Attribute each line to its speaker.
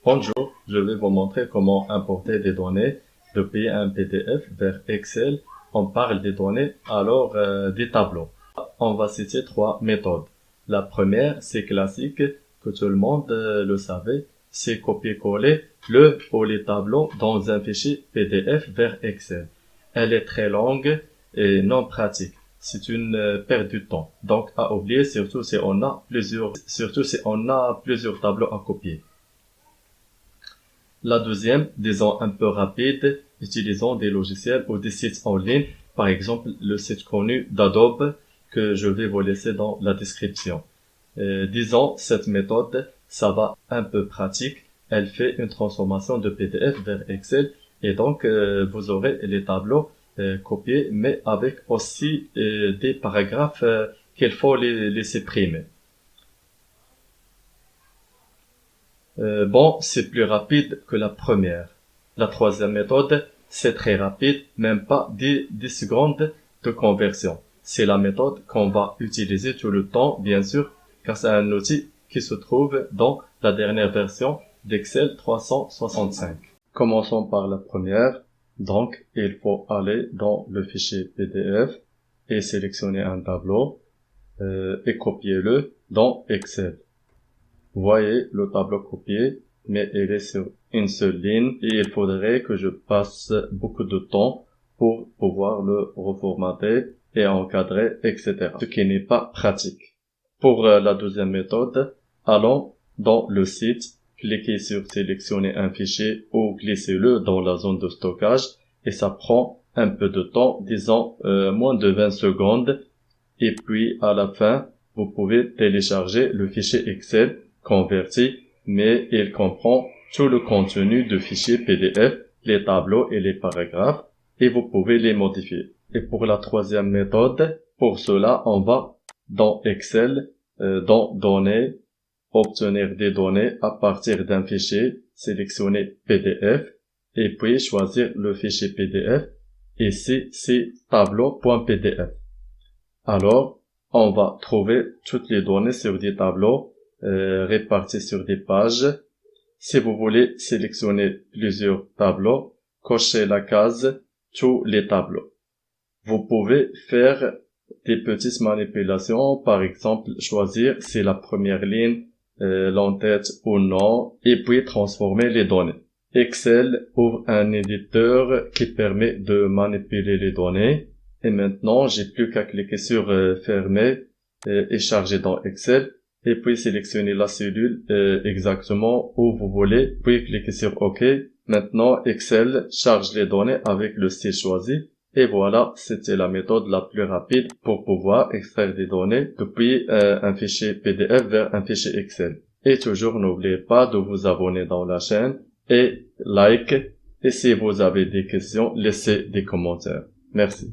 Speaker 1: Bonjour, je vais vous montrer comment importer des données depuis un PDF vers Excel. On parle des données, alors des tableaux. On va citer trois méthodes. La première, c'est classique, que tout le monde le savait, c'est copier-coller le ou les tableaux dans un fichier PDF vers Excel. Elle est très longue et non pratique. C'est une perte de temps. Donc à oublier, surtout si on a plusieurs tableaux à copier. La deuxième, disons un peu rapide, utilisons des logiciels ou des sites en ligne, par exemple le site connu d'Adobe que je vais vous laisser dans la description. Disons cette méthode, ça va un peu pratique, elle fait une transformation de PDF vers Excel et donc vous aurez les tableaux copiés mais avec aussi des paragraphes qu'il faut les supprimer. Bon, c'est plus rapide que la première. La troisième méthode, c'est très rapide, même pas 10 secondes de conversion. C'est la méthode qu'on va utiliser tout le temps, bien sûr, car c'est un outil qui se trouve dans la dernière version d'Excel 365. Commençons par la première. Donc, il faut aller dans le fichier PDF et sélectionner un tableau et copier-le dans Excel. Voyez le tableau copié, mais il est sur une seule ligne et il faudrait que je passe beaucoup de temps pour pouvoir le reformater et encadrer, etc. Ce qui n'est pas pratique. Pour la deuxième méthode, allons dans le site, cliquez sur sélectionner un fichier ou glissez-le dans la zone de stockage et ça prend un peu de temps, disons moins de 20 secondes. Et puis à la fin, vous pouvez télécharger le fichier Excel converti, mais il comprend tout le contenu du fichier PDF, les tableaux et les paragraphes, et vous pouvez les modifier. Et pour la troisième méthode, pour cela, on va dans Excel, dans Données, obtenir des données à partir d'un fichier, sélectionner PDF, et puis choisir le fichier PDF, ici c'est tableau.pdf. Alors, on va trouver toutes les données sur des tableaux répartis sur des pages. Si vous voulez sélectionner plusieurs tableaux, cochez la case tous les tableaux. Vous pouvez faire des petites manipulations, par exemple choisir si la première ligne l'entête ou non, et puis transformer les données. Excel ouvre un éditeur qui permet de manipuler les données. Et maintenant, j'ai plus qu'à cliquer sur fermer et charger dans Excel. Et puis sélectionner la cellule exactement où vous voulez, puis cliquez sur OK. Maintenant, Excel charge les données avec le style choisi. Et voilà, c'était la méthode la plus rapide pour pouvoir extraire des données depuis un fichier PDF vers un fichier Excel. Et toujours, n'oubliez pas de vous abonner dans la chaîne et like. Et si vous avez des questions, laissez des commentaires. Merci.